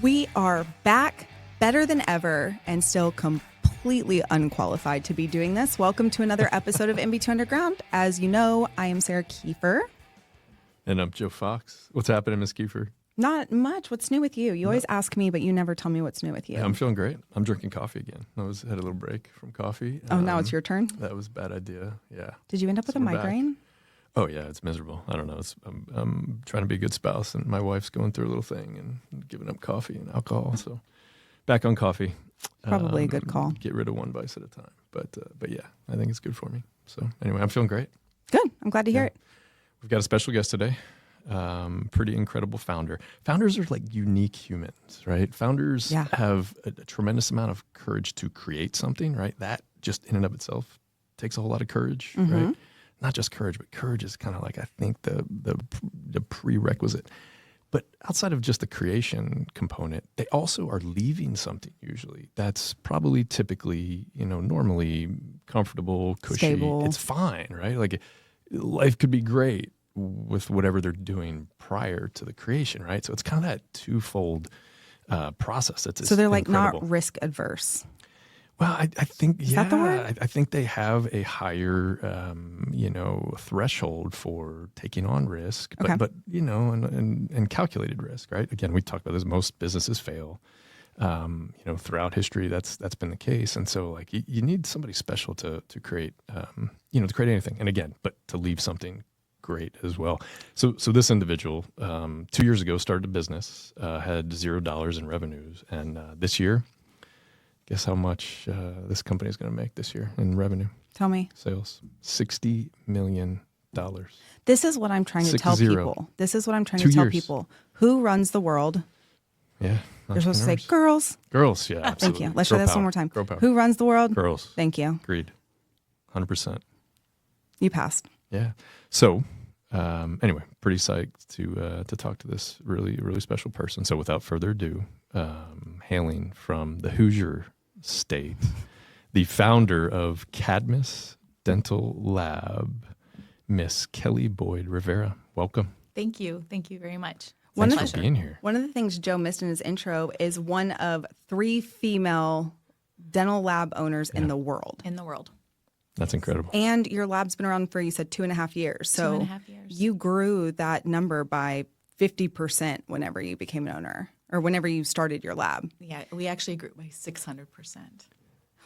We are back better than ever and still completely unqualified to be doing this. Welcome to another episode of MB2 Underground. As you know, I am Sarah Kiefer. And I'm Joe Fox. What's happening, Miss Kiefer? Not much. What's new with you? You always ask me, but you never tell me what's new with you. Yeah, I'm feeling great. I'm drinking coffee again. Had a little break from coffee. Oh, now it's your turn? That was a bad idea. Yeah. Did you end up with a migraine? Back. Oh, yeah. It's miserable. I don't know. I'm trying to be a good spouse, and my wife's going through a little thing and giving up coffee and alcohol. So back on coffee. Probably a good call. Get rid of one vice at a time. But yeah, I think it's good for me. So anyway, I'm feeling great. Good. I'm glad to hear it. We've got a special guest today. Pretty incredible founder. Founders are like unique humans, right? Founders have a tremendous amount of courage to create something, right? That just in and of itself takes a whole lot of courage, right? Not just courage, but courage is kind of like, I think, the prerequisite. But outside of just the creation component, they also are leaving something usually that's probably typically, normally comfortable, cushy. Stable. It's fine, right? Like life could be great with whatever they're doing prior to the creation, right? So it's kind of that twofold process. So they're like incredible. Not risk adverse. Well, I think, Is that the word? I think they have a higher, threshold for taking on risk, but and calculated risk, right? Again, we talked about this. Most businesses fail. Throughout history, that's been the case, and so like you need somebody special to create, to create anything, and again, but to leave something great as well. So this individual 2 years ago started a business, had $0 in revenues, and this year. Guess how much this company is going to make this year in revenue? Tell me. Sales. $60 million. This is what I'm trying to tell people. This is what I'm trying to tell people. Who runs the world? Yeah. You're supposed to say girls. Girls, yeah, absolutely. Thank you. Let's try this one more time. Girl power. Who runs the world? Girls. Thank you. Agreed. 100%. You passed. Yeah. So anyway, pretty psyched to talk to this really, really special person. So without further ado, hailing from the Hoosier State, the founder of Cadmus Dental Lab, Miss Kelly Boyd-Rivera. Welcome. Thank you. Thank you very much. Thanks for being here. One of the things Joe missed in his intro is one of 3 female dental lab owners in the world. In the world. That's incredible. And your lab's been around for, you said, 2.5 years. So 2.5 years. You grew that number by 50% whenever you became an owner or whenever you started your lab. Yeah, we actually grew by 600%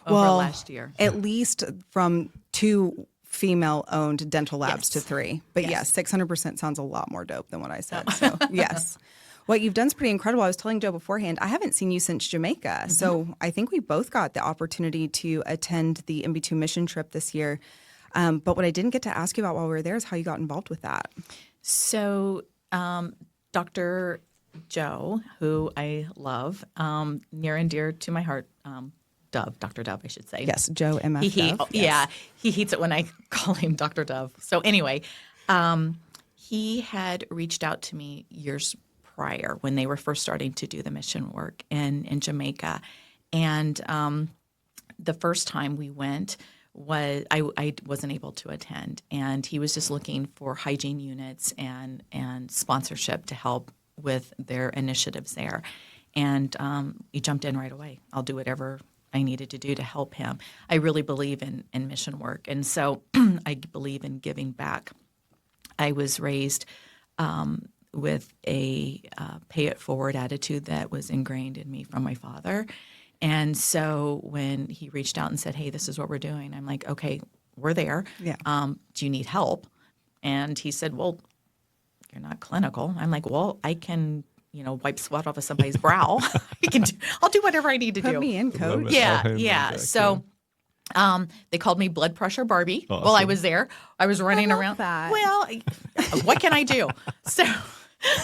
over last year. At least from 2 female-owned dental labs to 3. But yes, 600% sounds a lot more dope than what I said. So yes. What you've done is pretty incredible. I was telling Joe beforehand, I haven't seen you since Jamaica. So I think we both got the opportunity to attend the MB2 mission trip this year. But what I didn't get to ask you about while we were there is how you got involved with that. So Dr. Joe, who I love, near and dear to my heart, Dr. Dove, I should say. Yes, Joe M.F. Dove. Yeah, he hates it when I call him Dr. Dove. So anyway, he had reached out to me years prior when they were first starting to do the mission work in Jamaica. And the first time we went was I wasn't able to attend. And he was just looking for hygiene units and sponsorship to help with their initiatives there. And he jumped in right away. I'll do whatever I needed to do to help him. I really believe in mission work. And so I believe in giving back. I was raised with a pay it forward attitude that was ingrained in me from my father. And so when he reached out and said, hey, this is what we're doing, I'm like, okay, we're there. Yeah. Do you need help? And he said, well, you're not clinical. I'm like, well, I can, wipe sweat off of somebody's brow. I'll do whatever I need to do. Put me in, coach. Yeah. So they called me blood pressure Barbie while I was there. I was running around. That. Well, what can I do? So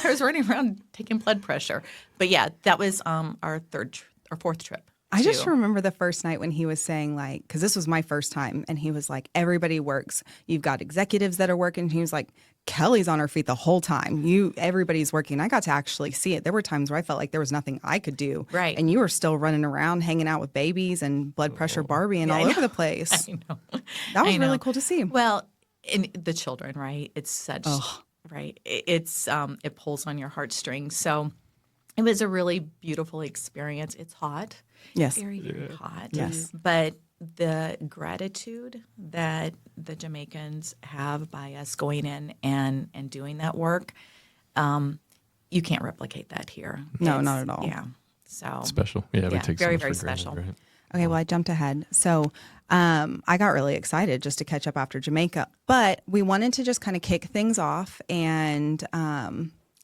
I was running around taking blood pressure. But yeah, that was our 4th trip. I just remember the first night when he was saying, like, because this was my first time, and he was like, everybody works. You've got executives that are working. He was like, Kelly's on her feet the whole time. Everybody's working. I got to actually see it. There were times where I felt like there was nothing I could do. Right. And you were still running around, hanging out with babies and blood pressure Barbie and all over the place. I know. That was really cool to see. Well, and the children, right? It's such, right? It pulls on your heartstrings. So It was a really beautiful experience. It's hot. Yes. Very, very hot. Yes. But the gratitude that the Jamaicans have by us going in and doing that work, you can't replicate that here. No, not at all. Yeah. So Special. Yeah, we take so very, much very for granted, special. right? Okay, well, I jumped ahead. So I got really excited just to catch up after Jamaica. But we wanted to just kind of kick things off and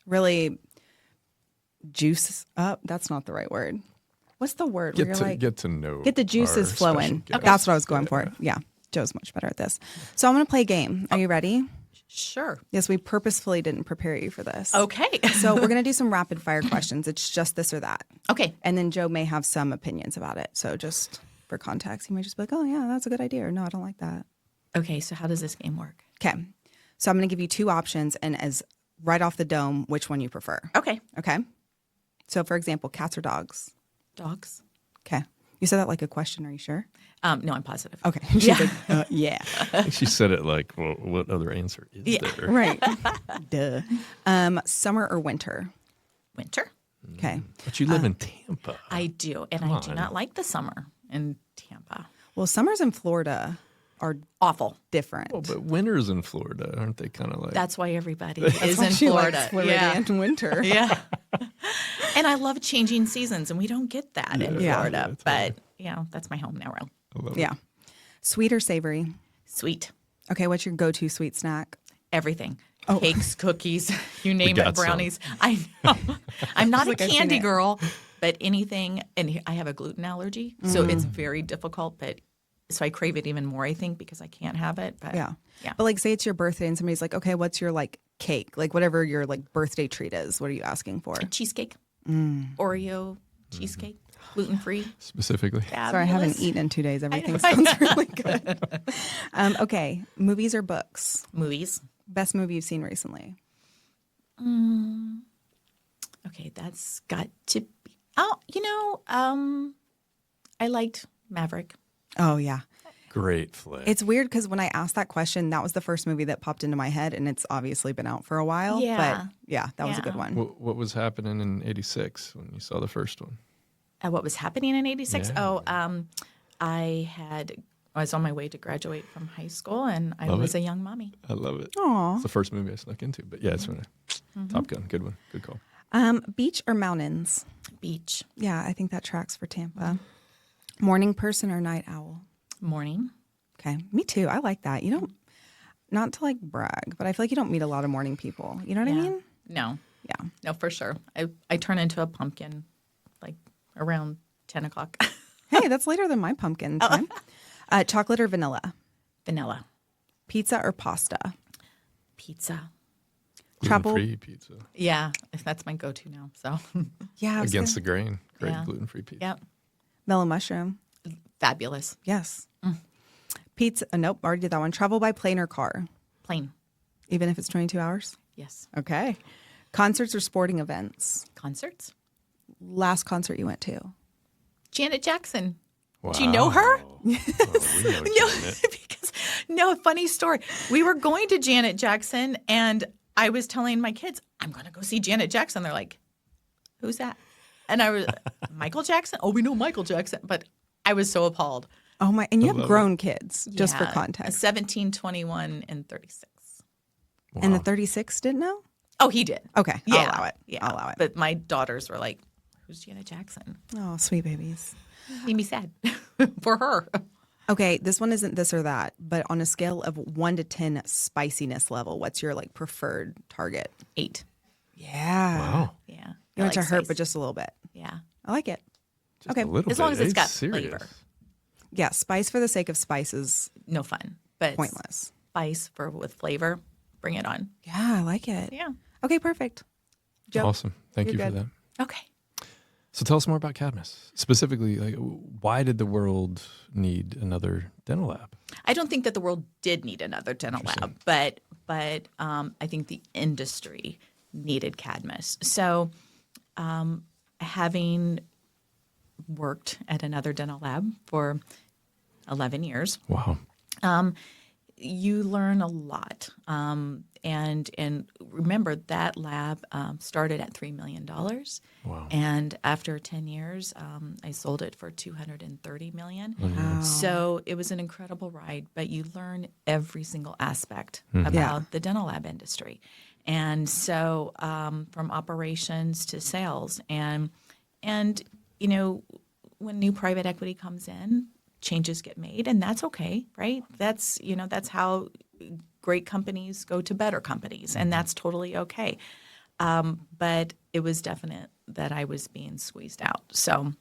really juice up. That's not the right word. What's the word? Where you're Get to know. get the juices our flowing. special guest. That's what I was going for. Yeah, Joe's much better at this. So I'm going to play a game. Are you ready? Sure. Yes, we purposefully didn't prepare you for this. Okay. So we're going to do some rapid fire questions. It's just this or that. Okay. And then Joe may have some opinions about it. So just for context, he may just be like, oh, yeah, that's a good idea. Or no, I don't like that. Okay. So how does this game work? Okay. So I'm going to give you two options and as right off the dome, which one you prefer. Okay. Okay. So for example, cats or dogs? Dogs. Okay. You said that like a question. Are you sure? No, I'm positive. Okay. She's like, yeah. I think she said it like, well, what other answer is there? Right. Duh. Summer or winter? Winter. Okay. But you live in Tampa. I do. And I do not like the summer in Tampa. Well, summers in Florida are Awful. different. Well, but winters in Florida, aren't they kind of like? That's why everybody is why in she Florida. likes Florida in winter. Yeah. And I love changing seasons, and we don't get that in Yeah. Florida. Yeah, But, that's my home now. I love Yeah. Sweet or savory? Sweet. Okay. What's your go-to sweet snack? Everything. Oh. Cakes, cookies, you name got it, some. brownies. I know. I'm not a like I've seen candy it. girl, but anything, and I have a gluten allergy, so it's very difficult, so I crave it even more, I think, because I can't have it. But Yeah. Yeah. But like, say it's your birthday and somebody's like, okay, what's your like cake? Like whatever your like birthday treat is. What are you asking for? Cheesecake, Oreo cheesecake, gluten-free. Specifically. Sorry, I haven't eaten in 2 days. Everything sounds really good. Okay. Movies or books? Movies. Best movie you've seen recently? Okay, that's got to be. I liked Maverick. Oh, yeah. Great flick. It's weird because when I asked that question, that was the first movie that popped into my head, and it's obviously been out for a while. Yeah. But yeah, that was a good Yeah. one. What was happening in '86 when you saw the first one? What was happening in '86? Yeah. Oh, I was on my way to graduate from high school, and I Love was it. a young mommy. I love it. Aw. It's the first movie I snuck into, but yeah, it's when Top Gun. Good one. Good call. Beach or mountains? Beach. Yeah, I think that tracks for Tampa. Morning person or night owl? Morning. Okay, me too. I like that. You don't, not to like brag, but I feel like you don't meet a lot of morning people. You know what I Yeah. mean? No. Yeah. No, for sure. I turn into a pumpkin like around 10 o'clock. Hey, that's later than my pumpkin time. Chocolate or vanilla? Vanilla. Pizza or pasta? Pizza. Travel- Gluten-free pizza. Yeah, that's my go-to now. So, Yeah. I was Against the gonna- grain. Great Yeah. gluten-free pizza. yep. Mellow mushroom. Fabulous. Yes. Pizza. Nope. Already did that one. Travel by plane or car, Plain. even if it's 22 hours. Yes. Okay. Concerts or sporting events. Concerts. Last concert you went to. Janet Jackson. Wow. Do you know her? Oh, we know Janet. Funny story. We were going to Janet Jackson, and I was telling my kids, I'm going to go see Janet Jackson. They're like, who's that? And I was, Michael Jackson? Oh, we know Michael Jackson. But I was so appalled. Oh my! And you have love grown kids, just for Yeah, context. 17, 21, and 36. And the Wow. 36 didn't know. Oh, he did. Okay, Yeah. I'll allow it. Yeah. I'll allow it. But my daughters were like, who's Janet Jackson? Oh, sweet babies. Made me sad for her. Okay, this one isn't this or that, but on a scale of 1 to 10 spiciness level, what's your like preferred target? 8. Yeah. Wow. Yeah. You want I to like hurt, spice. but just a little bit. Yeah. I like it. Just Okay. a little As long bit. as it's got serious. flavor. Yeah, spice for the sake of spice is No fun. But pointless. spice with flavor, bring it on. Yeah, I like it. Yeah. Okay, perfect. Joe, Awesome. Thank you're you for good. that. Okay. So tell us more about Cadmus. Specifically, like, why did the world need another dental lab? I don't think that the world did need another dental lab, but I think the industry needed Cadmus. So, having worked at another dental lab for 11 years, Wow. you learn a lot. And remember that lab started at $3 million. Wow. And after 10 years, I sold it for $230 million. Wow. So it was an incredible ride, but you learn every single aspect about Yeah. the dental lab industry. And so from operations to sales and you know, when new private equity comes in, changes get made, and that's okay, right? That's, you know, that's how great companies go to better companies, and that's totally okay. But it was definite that I was being squeezed out. So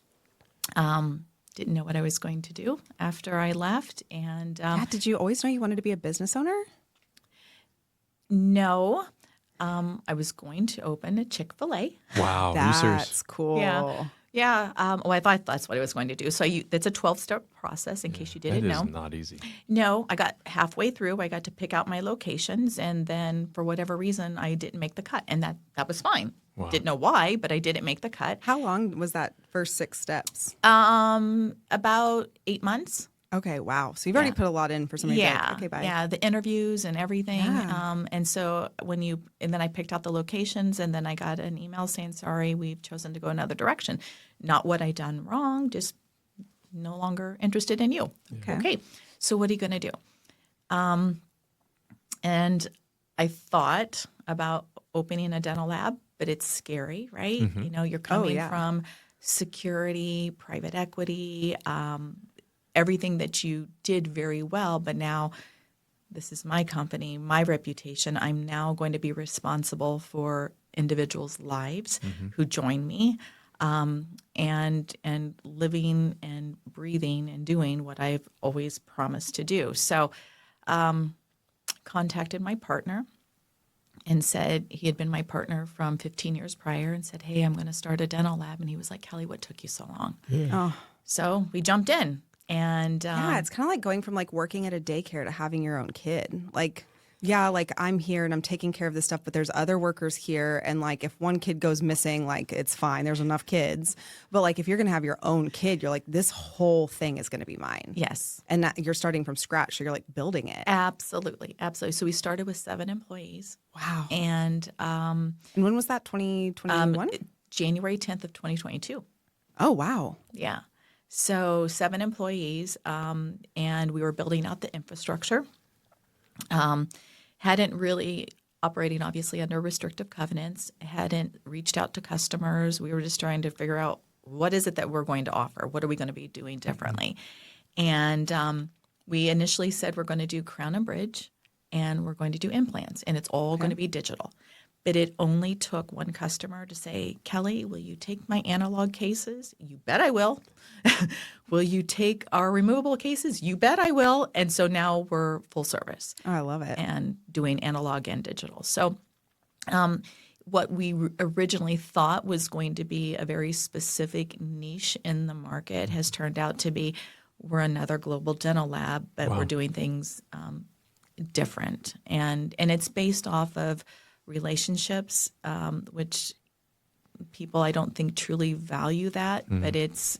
didn't know what I was going to do after I left. And Yeah, did you always know you wanted to be a business owner? no, I was going to open a Chick-fil-A. Wow. Are you serious? That's cool. Yeah. Yeah. Well, I thought that's what I was going to do. So that's a 12-step process, in case you didn't That know. is not easy. No, I got halfway through. I got to pick out my locations, and then for whatever reason, I didn't make the cut, and that was fine. Wow. Didn't know why, but I didn't make the cut. How long was that first 6 steps? About 8 months. Okay, wow. So you've already put a lot in for somebody to be like, okay, bye. Yeah, the interviews and everything. Yeah. And so and then I picked out the locations, and then I got an email saying, sorry, we've chosen to go another direction. Not what I done wrong, just no longer interested in you. Okay. So what are you going to do? And I thought about opening a dental lab, but it's scary, right? You know, you're coming from security, private equity, everything that you did very well, but now this is my company, my reputation. I'm now going to be responsible for individuals' lives who join me, and living and breathing and doing what I've always promised to do. So contacted my partner and said, he had been my partner from 15 years prior, and said, hey, I'm going to start a dental lab. And he was like, Kelly, what took you so long? Oh. So we jumped in. And Yeah, it's kind of like going from like working at a daycare to having your own kid. Like, yeah, like I'm here and I'm taking care of this stuff, but there's other workers here. And like if one kid goes missing, like it's fine. There's enough kids. But like if you're going to have your own kid, you're like, this whole thing is going to be mine. yes, And that, you're starting from scratch. So you're like building it. absolutely. Absolutely. So we started with 7 employees. Wow. And And when was that? 2021? January 10th of 2022. Oh, wow. Yeah. So 7 employees, and we were building out the infrastructure. Hadn't really operating obviously under restrictive covenants, hadn't reached out to customers. We were just trying to figure out what is it that we're going to offer? What are we going to be doing differently? And we initially said we're going to do crown and bridge, and we're going to do implants, and it's all going to be digital. But it only took one customer to say, Kelly, will you take my analog cases? You bet I will. Will you take our removable cases? You bet I will. And so now we're full service. Oh, I love it. And doing analog and digital. So what we originally thought was going to be a very specific niche in the market has turned out to be we're another global dental lab, but we're doing things different. And it's based off of relationships, which people I don't think truly value that, but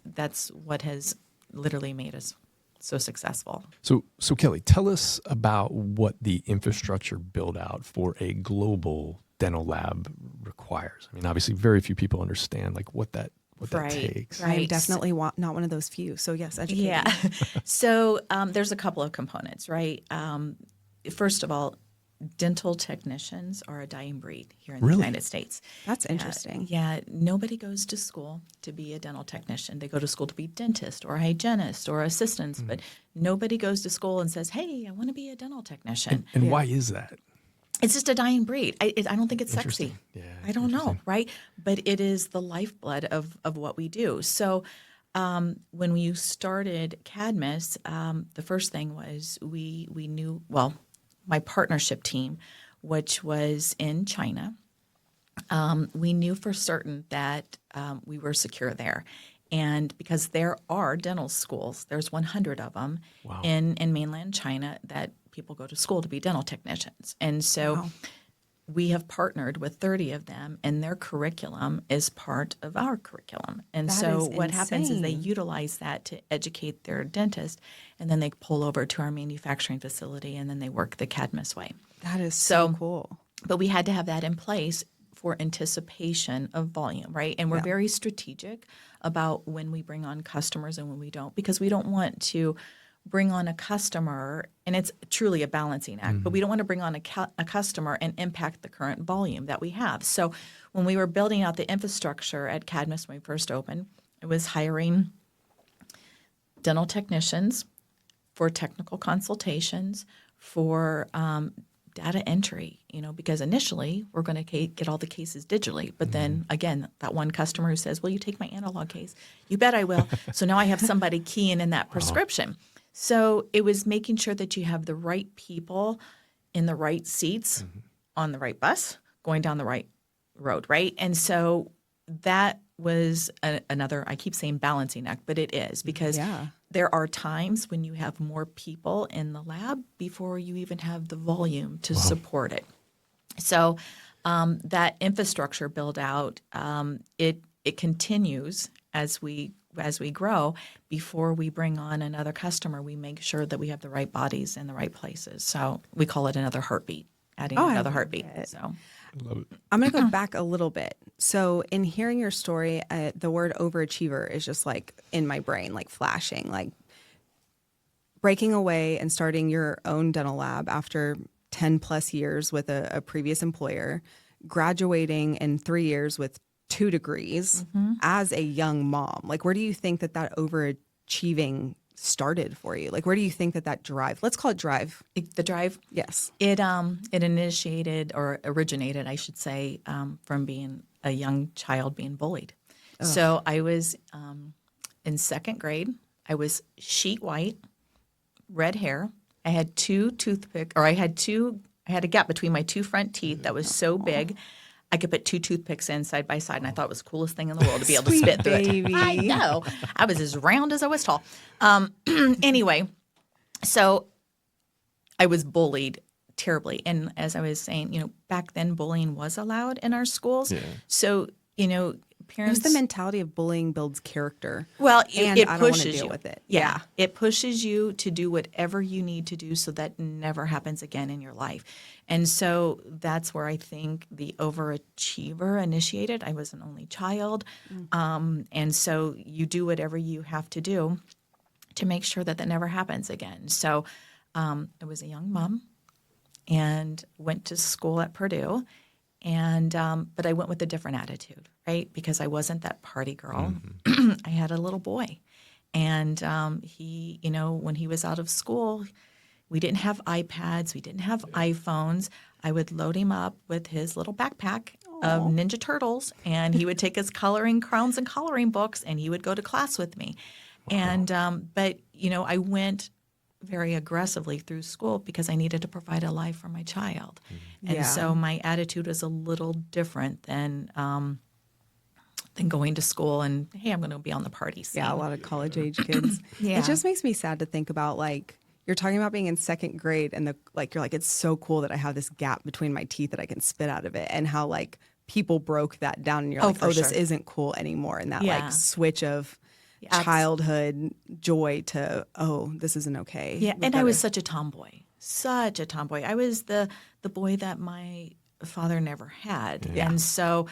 that's what has literally made us so successful. So Kelly, tell us about what the infrastructure build out for a global dental lab requires. I mean, obviously, very few people understand like what that takes. I'm definitely not one of those few. So yes, educate Yeah. me. So there's a couple of components, right? First of all, dental technicians are a dying breed here in the United States. That's interesting. Yeah, nobody goes to school to be a dental technician. They go to school to be dentist or hygienist or assistants, but nobody goes to school and says, hey, I want to be a dental technician. And why is that? It's just a dying breed. I don't think it's sexy. Yeah, I don't know, right? But it is the lifeblood of what we do. So when we started Cadmus, the first thing was we knew, well, my partnership team, which was in China, we knew for certain that we were secure there. And because there are dental schools, there's 100 of them in mainland China that people go to school to be dental technicians. And so we have partnered with 30 of them, and their curriculum is part of our curriculum. And That so is what happens is they insane. utilize that to educate their dentist, and then they pull over to our manufacturing facility, and then they work the Cadmus way. That is so cool. But we had to have that in place for anticipation of volume, right? And we're very strategic about when we bring on customers and when we don't, because we don't want to bring on a customer, and it's truly a balancing act, but we don't want to bring on a customer and impact the current volume that we have. So when we were building out the infrastructure at Cadmus when we first opened, it was hiring dental technicians for technical consultations, for data entry, because initially we're going to get all the cases digitally. But then again, that one customer who says, will you take my analog case? You bet I will. So now I have somebody keying in that prescription. So it was making sure that you have the right people in the right seats on the right bus going down the right road, right? And so that was another, I keep saying balancing act, but it is, because there are times when you have more people in the lab before you even have the volume to support it. So that infrastructure build out, it continues as we grow. Before we bring on another customer, we make sure that we have the right bodies in the right places. So we call it another heartbeat, adding another heartbeat. So Love it. I'm going to go back a little bit. So in hearing your story, the word overachiever is just like in my brain, like flashing, like breaking away and starting your own dental lab after 10 plus years with a previous employer, graduating in 3 years with 2 degrees as a young mom. Like, where do you think that overachieving started for you? Like, where do you think that drive, let's call it drive. the drive, Yes. it initiated or originated, I should say, from being a young child being bullied. So I was in 2nd grade. I was sheet white, red hair. I had I had a gap between my 2 front teeth that was so big I could put 2 toothpicks in side by side, and I thought it was the coolest thing in the world to be able to spit through it. I know. I was as round as I was tall. Anyway, so I was bullied terribly. And as I was saying, back then bullying was allowed in our schools. Yeah. So, parents. It's the mentality of bullying builds character. Well, and it I don't want pushes to deal you with it. Yeah, it pushes you to do whatever you need to do so that never happens again in your life. And so that's where I think the overachiever initiated. I was an only child, and so you do whatever you have to do to make sure that never happens again. So I was a young mom and went to school at Purdue. And but I went with a different attitude, right? Because I wasn't that party girl. I had a little boy, and he, when he was out of school, we didn't have iPads, we didn't have iPhones. I would load him up with his little backpack of Ninja Turtles, and he would take his coloring crowns and coloring books, and he would go to class with me. Wow. And but I went very aggressively through school because I needed to provide a life for my child. And so my attitude was a little different than going to school and, hey, I'm going to be on the party scene. Yeah, a lot of college age kids. It just makes me sad to think about, like, you're talking about being in 2nd grade and you're like, it's so cool that I have this gap between my teeth that I can spit out of it, and how like people broke that down and you're like, this isn't cool anymore. And that like switch of childhood joy to, this isn't okay. Yeah, and I was such a tomboy. I was the boy that my father never had. Yeah. And so,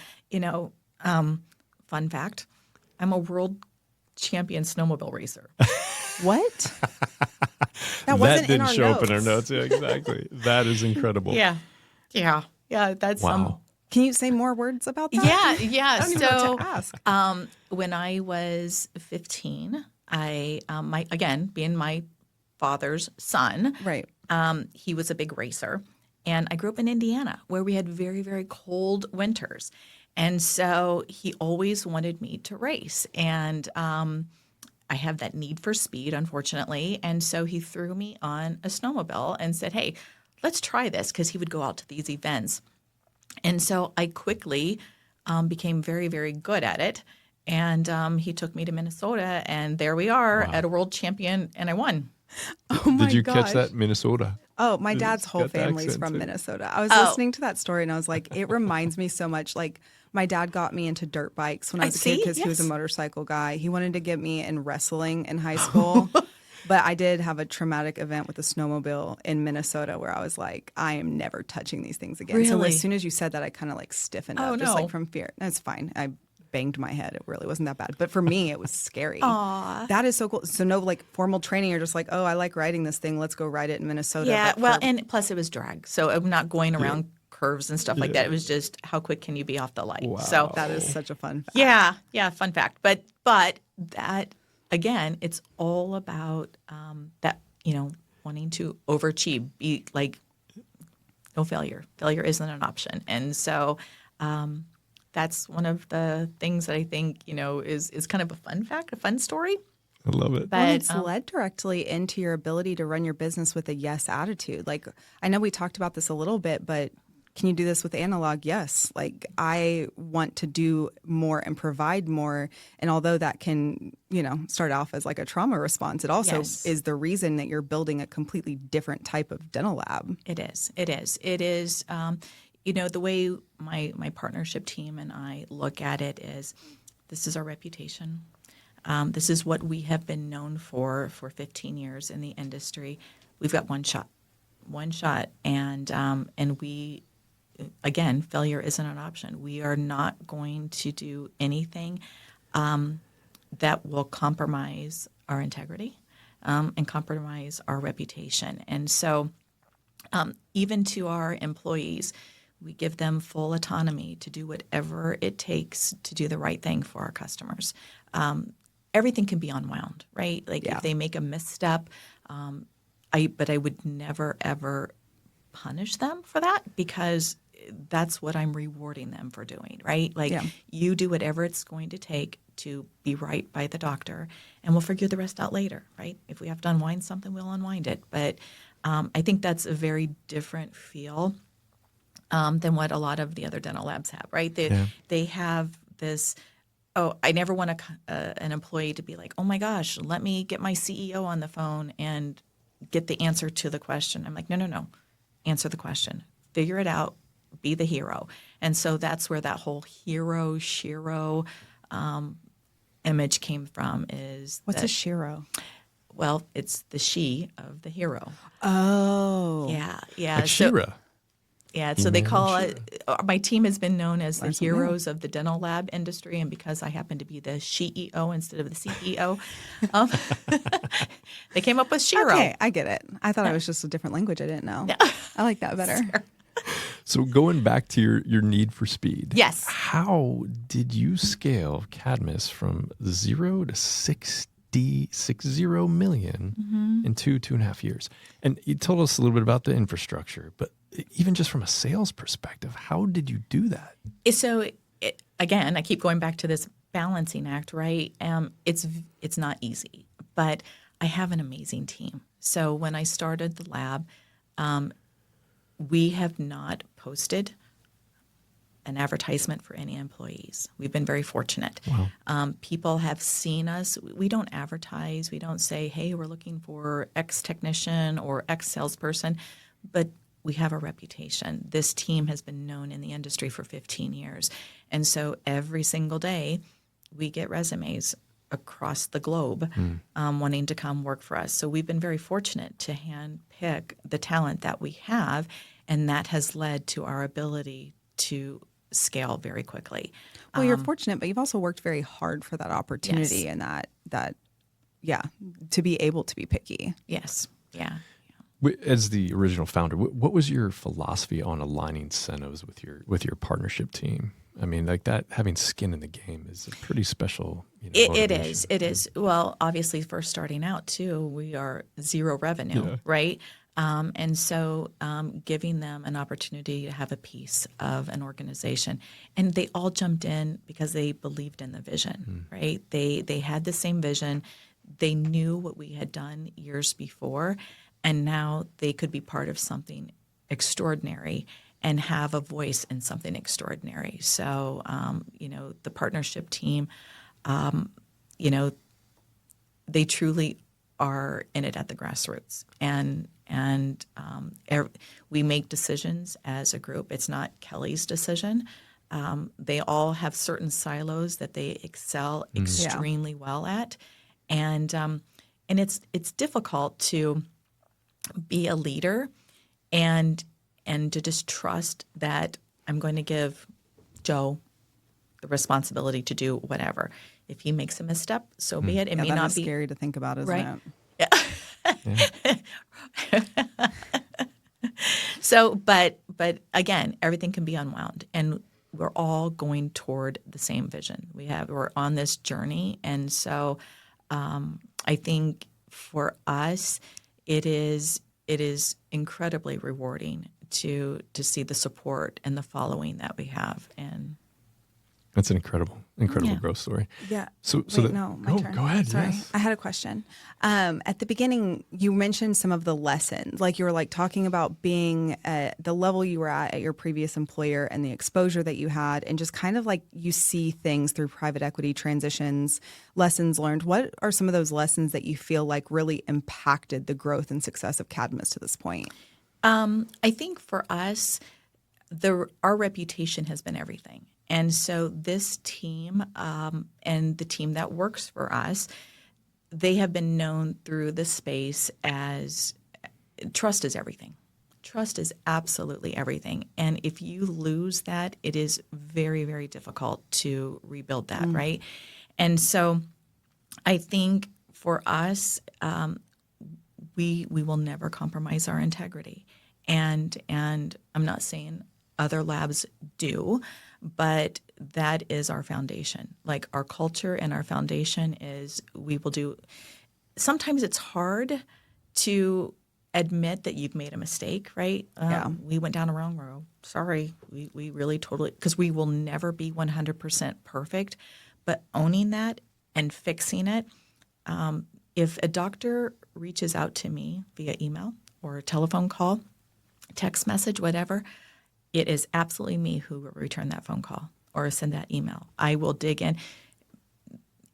fun fact, I'm a world champion snowmobile racer. What? That didn't show up in our notes. Yeah, exactly. That is incredible. Yeah. That's wow. Can you say more words about that? Yeah. I don't even know what to ask. When I was 15, again, being my father's son, right? He was a big racer, and I grew up in Indiana where we had very, very cold winters, and so he always wanted me to race, and I have that need for speed, unfortunately, and so he threw me on a snowmobile and said, "Hey, let's try this," because he would go out to these events. And so I quickly became very, very good at it. And he took me to Minnesota, and there we are at a world champion, and I won. Oh my Did you gosh. catch that, Minnesota? Oh, my dad's It's whole got the family's accent, from too. Minnesota. I was Oh. listening to that story and I was like, it reminds me so much. Like, my dad got me into dirt bikes when I was a kid see, because he was a yes. motorcycle guy. He wanted to get me in wrestling in high school. But I did have a traumatic event with a snowmobile in Minnesota where I was like, I am never touching these things again. So Really? as soon as you said that, I kind of like stiffened Oh, up, just no. like from fear. That's fine. I banged my head. It really wasn't that bad. But for me, it was scary. Aw. That is so cool. So no like formal training. You're just like, oh, I like riding this thing. Let's go ride it in Minnesota. Yeah, But well, for- and plus it was drag, so I'm not going around curves and stuff like that. It was just how quick can you be off the light? So that is such a fun fact. yeah, fun fact. But that again, it's all about that wanting to overachieve, be like no failure. Failure isn't an option, and so that's one of the things that I think is kind of a fun fact, a fun story. I love it. But Well, it's led directly into your ability to run your business with a yes attitude. Like, I know we talked about this a little bit, but can you do this with analog? Yes. Like, I want to do more and provide more. And although that can, start off as like a trauma response, it also Yes. is the reason that you're building a completely different type of dental lab. It is. It is. It is. The way my partnership team and I look at it is, this is our reputation. This is what we have been known for 15 years in the industry. We've got one shot, and we, again, failure isn't an option. We are not going to do anything that will compromise our integrity and compromise our reputation. And so, even to our employees, we give them full autonomy to do whatever it takes to do the right thing for our customers. Everything can be unwound, right? Like if they make a misstep, but I would never ever punish them for that because that's what I'm rewarding them for doing, right? Like you do whatever it's going to take to be right by the doctor, and we'll figure the rest out later, right? If we have to unwind something, we'll unwind it. But I think that's a very different feel than what a lot of the other dental labs have, right? They have this. Oh, I never want an employee to be like, oh my gosh, let me get my CEO on the phone and get the answer to the question. I'm like, no. Answer the question. Figure it out. Be the hero. And so that's where that whole hero, shiro image came from is What's a shiro? Well, it's the she of the hero. Oh. Yeah. Like Shira. Yeah, so they call it. My team has been known as the Learn something new. heroes of the dental lab industry, and because I happen to be the CEO instead of the CEO, they came up with Shiro. Okay, I get it. I thought it was just a different language. I didn't know. I like that better. So going back to your need for speed. Yes. How did you scale Cadmus from 0 to 60 million in 2.5 years? And you told us a little bit about the infrastructure, but even just from a sales perspective, how did you do that? So again, I keep going back to this balancing act, right? It's not easy, but I have an amazing team. So when I started the lab, we have not posted an advertisement for any employees. We've been very fortunate. Wow. People have seen us. We don't advertise. We don't say, hey, we're looking for X technician or X salesperson, but we have a reputation. This team has been known in the industry for 15 years. And so every single day we get resumes across the globe wanting to come work for us. So we've been very fortunate to handpick the talent that we have, and that has led to our ability to scale very quickly. Well, you're fortunate, but you've also worked very hard for that opportunity Yes. and that to be able to be picky. Yes. Yeah. As the original founder, what was your philosophy on aligning incentives with your partnership team? I mean, like that, having skin in the game is a pretty special. It motivation. is. It is. Well, obviously, first starting out too, we are zero revenue, right? And so giving them an opportunity to have a piece of an organization. And they all jumped in because they believed in the vision, right? They had the same vision. They knew what we had done years before, and now they could be part of something extraordinary and have a voice in something extraordinary. So, the partnership team, they truly are in it at the grassroots, and we make decisions as a group. It's not Kelly's decision. They all have certain silos that they excel extremely well at, and it's difficult to be a leader and to just trust that I'm going to give Joe the responsibility to do whatever. If he makes a misstep, so be it. It may not be scary to think about, isn't right? it? So, but again, everything can be unwound, and we're all going toward the same vision. We're on this journey, and so I think for us, it is incredibly rewarding to see the support and the following that we have, and that's an incredible growth story. Yeah. So Wait, no, my turn. Go ahead. Sorry, Yes. I had a question. At the beginning, you mentioned some of the lessons, like you were like talking about being at the level you were at your previous employer and the exposure that you had, and just kind of like you see things through private equity transitions, lessons learned. What are some of those lessons that you feel like really impacted the growth and success of Cadmus to this point? I think for us, our reputation has been everything. And so this team and the team that works for us, they have been known through the space as trust is everything. Trust is absolutely everything. And if you lose that, it is very, very difficult to rebuild that, right? And so I think for us, we will never compromise our integrity. And I'm not saying other labs do, but that is our foundation. Like our culture and our foundation is we will do. Sometimes it's hard to admit that you've made a mistake, right? We went down a wrong road. Sorry. We really totally, because we will never be 100% perfect, but owning that and fixing it. If a doctor reaches out to me via email or a telephone call, text message, whatever, it is absolutely me who will return that phone call or send that email. I will dig in.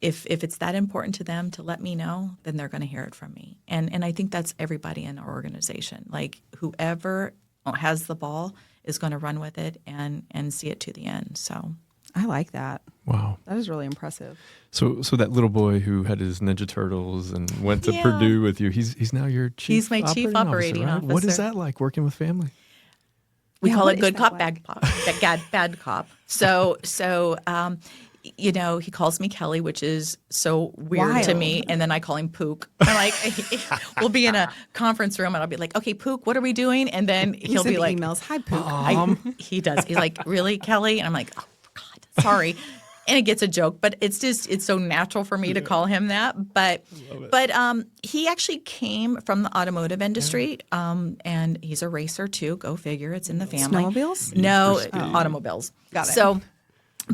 If it's that important to them to let me know, then they're going to hear it from me. And I think that's everybody in our organization. Like whoever has the ball is going to run with it and see it to the end. So I like that. Wow. That is really impressive. So that little boy who had his Ninja Turtles and went to Purdue with you, he's now your chief. He's my chief operating officer, right? officer. What is that like working with family? We call what it good is cop, that bad cop. So he calls me Kelly, which is so weird to me. And then I call him Pook. I'm like, we'll be in a conference room and I'll be like, okay, Pook, what are we doing? And then he'll be like, emails. Hi, Pook. he does. He's like, really, Kelly? And I'm like, oh, God, sorry. And it gets a joke, but it's so natural for me to call him that. But he actually came from the automotive industry, and he's a racer too. Go figure, it's in the family. Snowmobiles? No, automobiles. Got it. So,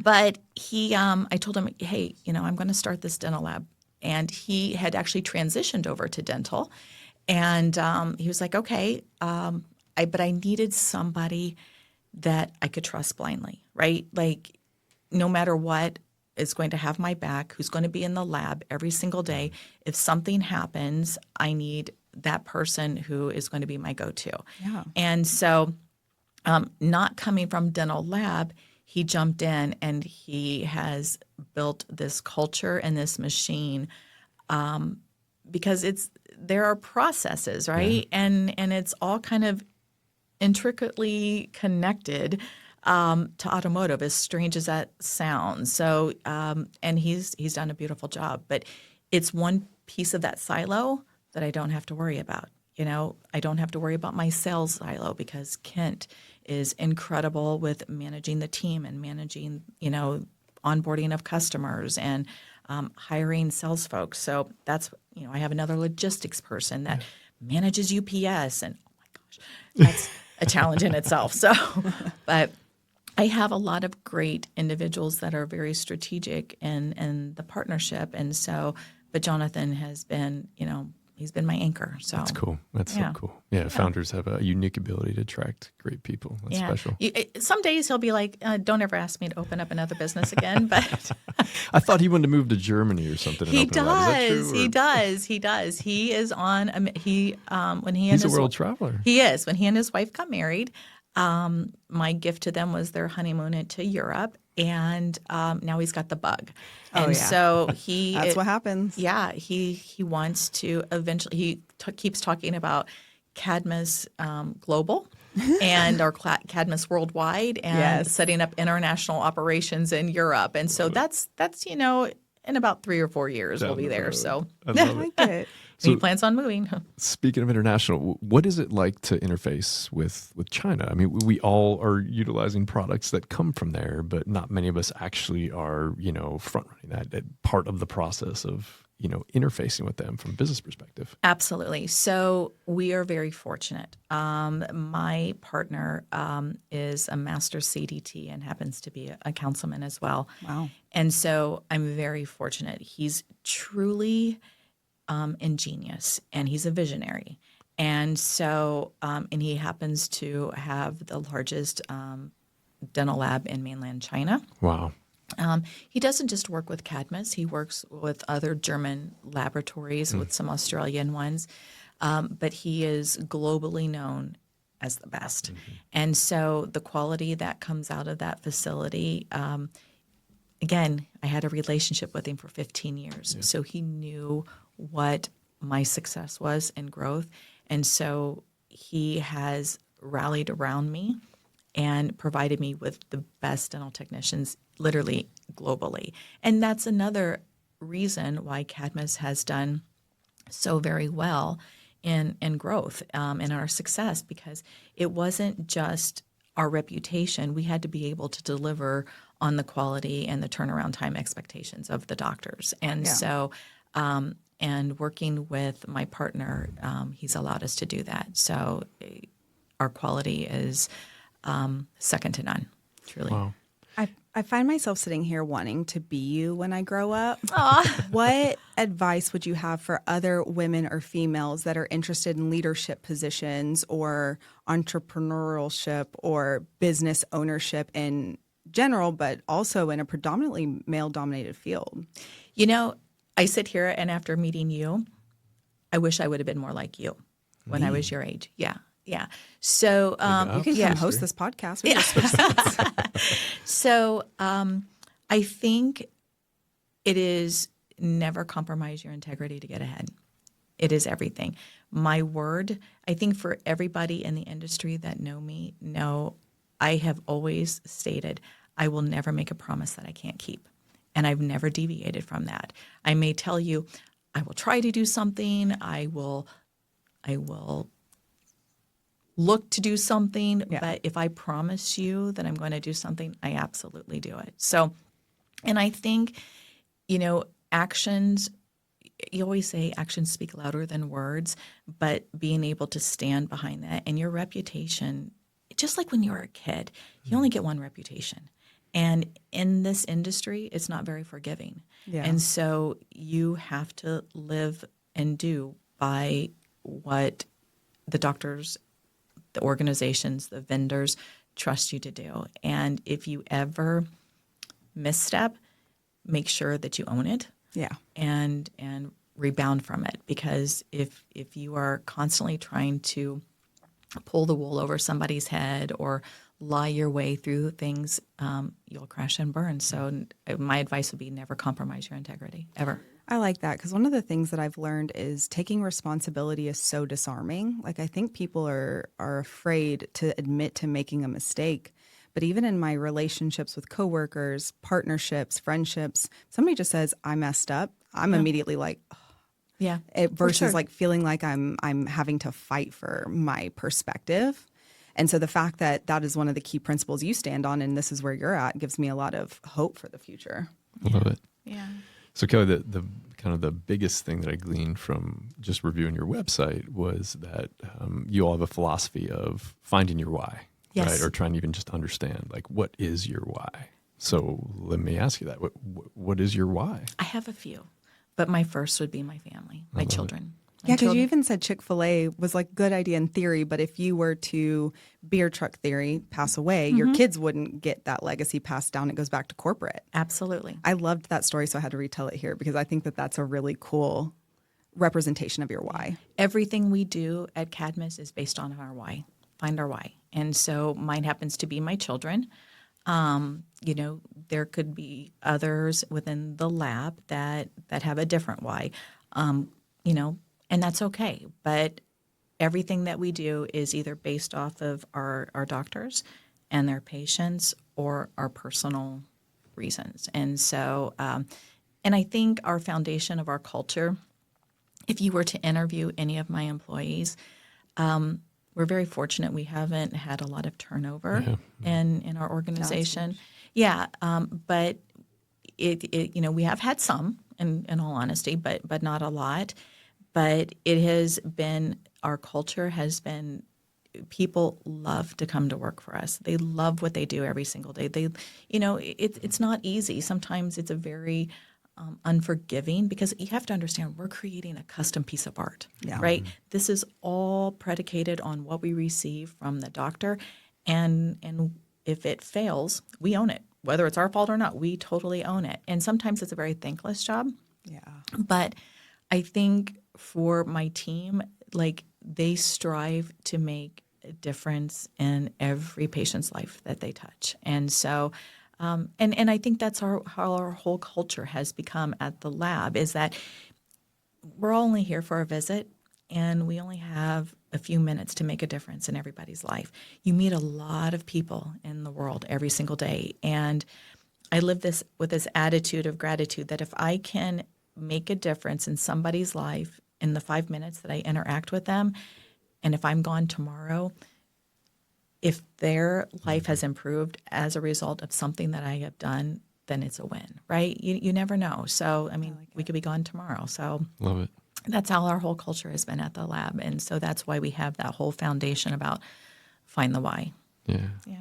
but I told him, hey, I'm going to start this dental lab, and he had actually transitioned over to dental, and he was like, okay, but I needed somebody that I could trust blindly, right? Like, no matter what, is going to have my back, who's going to be in the lab every single day. If something happens, I need that person who is going to be my go-to. Yeah. And so not coming from dental lab, he jumped in and he has built this culture and this machine because there are processes, right? Yeah. And it's all kind of intricately connected to automotive, as strange as that sounds. So, and he's done a beautiful job. But it's one piece of that silo that I don't have to worry about. I don't have to worry about my sales silo because Kent is incredible with managing the team and managing, onboarding of customers and hiring sales folks. So that's, I have another logistics person that manages UPS, and oh my gosh, that's a challenge in itself. So, but I have a lot of great individuals that are very strategic in the partnership. And so, but Jonathan has been, been my anchor. So That's cool. That's so cool. Yeah, founders have a unique ability to attract great people. That's special. Some days he'll be like, "Don't ever ask me to open up another business again." But I thought he wanted to move to Germany or something. he and open it up. Is that does. true, He or- does. He does. He is on. When he and He's a his world traveler. He is. When he and his wife got married, my gift to them was their honeymoon to Europe, and now he's got the bug. And so That's what happens. Yeah, he wants to eventually. He keeps talking about Cadmus Global and our Cadmus Worldwide, and setting up international operations in Europe. And so that's in about 3 or 4 years Down we'll be the there. road. So I love it. like it. he plans on moving. Speaking of international, what is it like to interface with China? I mean, we all are utilizing products that come from there, but not many of us actually are, front running that part of the process of, interfacing with them from a business perspective. Absolutely. So we are very fortunate. My partner is a master CDT and happens to be a councilman as well. Wow. And so I'm very fortunate. He's truly ingenious, and he's a visionary. And so, and he happens to have the largest dental lab in mainland China. Wow. He doesn't just work with Cadmus. He works with other German laboratories, with some Australian ones. But he is globally known as the best. And so the quality that comes out of that facility, again, I had a relationship with him for 15 years. So he knew what my success was and growth. And so he has rallied around me and provided me with the best dental technicians literally globally. And that's another reason why Cadmus has done so very well in growth and our success, because it wasn't just our reputation. We had to be able to deliver on the quality and the turnaround time expectations of the doctors. And so, and working with my partner, he's allowed us to do that. So our quality is second to none, truly. Wow. I find myself sitting here wanting to be you when I grow up. What advice would you have for other women or females that are interested in leadership positions or entrepreneurship or business ownership in general, but also in a predominantly male-dominated field? I sit here, and after meeting you, I wish I would have been more like you when I was your age. Yeah. Yeah. So You can come host this podcast. We just switch seats. So I think it is never compromise your integrity to get ahead. It is everything. My word, I think for everybody in the industry that know me, I have always stated I will never make a promise that I can't keep. And I've never deviated from that. I may tell you I will try to do something. I will look to do something, but if I promise you that I'm going to do something, I absolutely do it. So, and I think, actions, you always say actions speak louder than words, but being able to stand behind that and your reputation, just like when you were a kid, you only get one reputation. And in this industry, it's not very forgiving. Yeah. And so you have to live and do by what the doctors, the organizations, the vendors trust you to do. And if you ever misstep, make sure that you own it. Yeah. And rebound from it. Because if you are constantly trying to pull the wool over somebody's head or lie your way through things, you'll crash and burn. So my advice would be never compromise your integrity, ever. I like that, because one of the things that I've learned is taking responsibility is so disarming. Like, I think people are afraid to admit to making a mistake. But even in my relationships with coworkers, partnerships, friendships, somebody just says, I messed up. I'm immediately like, oh. Yeah. Versus like feeling like I'm having to fight for my perspective. And so the fact that that is one of the key principles you stand on, and this is where you're at, gives me a lot of hope for the future. I love it. Yeah. So Kelly, the kind of the biggest thing that I gleaned from just reviewing your website was that you all have a philosophy of finding your why, right? Or trying to even just understand, like, what is your why? So let me ask you that. What is your why? I have a few, but my first would be my family, my children. Yeah, because until- you even said Chick-fil-A was like good idea in theory, but if you were to beer truck theory pass away, your kids wouldn't get that legacy passed down. It goes back to corporate. Absolutely. I loved that story, so I had to retell it here because I think that that's a really cool representation of your why. Everything we do at Cadmus is based on our why. Find our why. And so mine happens to be my children. There could be others within the lab that have a different why, and that's okay. But everything that we do is either based off of our doctors and their patients or our personal reasons. And so, and I think our foundation of our culture, if you were to interview any of my employees, we're very fortunate we haven't had a lot of turnover in our organization. Yeah, but we have had some, in all honesty, but not a lot. But it has been, our culture has been, people love to come to work for us. They love what they do every single day. It's not easy. Sometimes it's a very unforgiving, because you have to understand we're creating a custom piece of art, right? This is all predicated on what we receive from the doctor, and if it fails, we own it. Whether it's our fault or not, we totally own it. And sometimes it's a very thankless job. Yeah. But I think for my team, like, they strive to make a difference in every patient's life that they touch. And so, and I think that's how our whole culture has become at the lab, is that we're only here for a visit, and we only have a few minutes to make a difference in everybody's life. You meet a lot of people in the world every single day. And I live this with this attitude of gratitude that if I can make a difference in somebody's life in the 5 minutes that I interact with them, and if I'm gone tomorrow, if their life has improved as a result of something that I have done, then it's a win, right? You never know. So, I mean, we could be gone tomorrow. So Love it. that's how our whole culture has been at the lab. And so that's why we have that whole foundation about find the why. Yeah.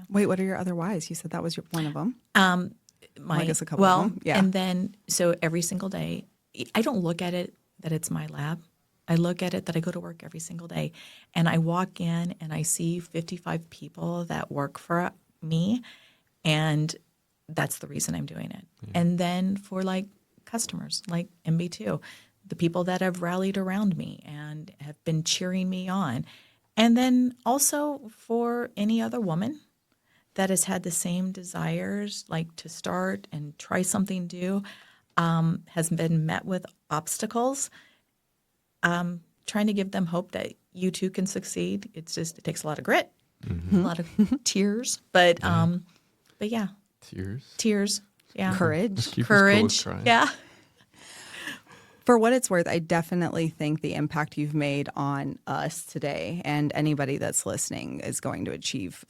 Wait, what are your other whys? You said that was one of them. I guess a couple well, of them. Yeah. And then, so every single day, I don't look at it that it's my lab. I look at it that I go to work every single day, and I walk in and I see 55 people that work for me, and that's the reason I'm doing it. Yeah. And then for like customers, like MB2, the people that have rallied around me and have been cheering me on. And then also for any other woman that has had the same desires, like to start and try something new, has been met with obstacles, trying to give them hope that you too can succeed. It takes a lot of grit, a lot of tears, but yeah. Tears. Yeah. Courage. Yeah. For what it's worth, I definitely think the impact you've made on us today and anybody that's listening is going to achieve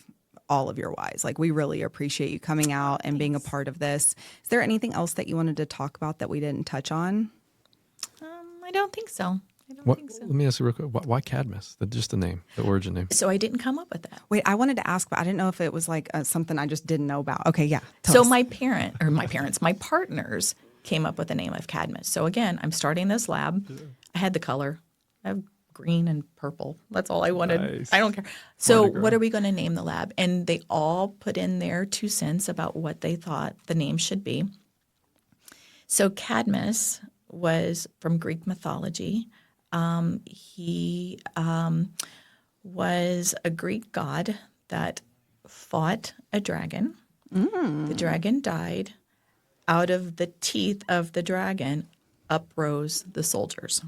all of your whys. Like, we really appreciate you coming out and being a part of this. Is there anything else that you wanted to talk about that we didn't touch on? I don't think so. Let me ask you real quick. Why Cadmus? Just the name, the origin name. So I didn't come up with that. Wait, I wanted to ask, but I didn't know if it was like something I just didn't know about. Okay, yeah. So my partners came up with the name of Cadmus. So again, I'm starting this lab. I had the color. I have green and purple. That's all I wanted. Nice. I don't care. So what are we going to name the lab? And they all put in their 2 cents about what they thought the name should be. So Cadmus was from Greek mythology. He was a Greek god that fought a dragon. The dragon died. Out of the teeth of the dragon uprose the soldiers.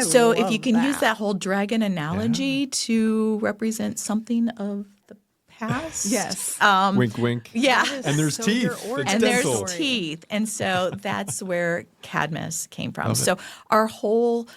So if you can use that whole dragon analogy to represent something of the past. Yes. Wink, wink. Yeah. And there's So teeth. your It's origin And dental. there's teeth. And so that's where Cadmus came from. So our whole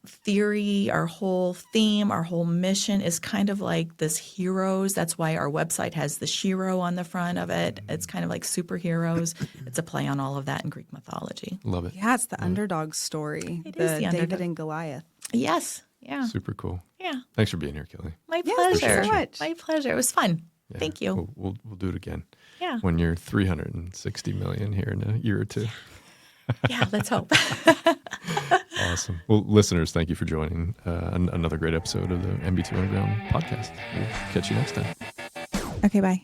theory, our whole theme, our whole mission is kind of like this heroes. That's why our website has the Shiro on the front of it. It's kind of like superheroes. It's a play on all of that in Greek mythology. Love it. Yeah, it's the underdog story. It is the David underdog. and Goliath. Yes. Yeah. Super cool. Yeah. Thanks for being here, Kelly. My Yes, thank you pleasure. so much. My pleasure. It was fun. Yeah. Thank you. We'll do it again. Yeah. When you're 360 million here in a year or two. Yeah. Let's hope. Awesome. Well, listeners, thank you for joining another great episode of the MB2 Underground podcast. We'll catch you next time. Okay, bye.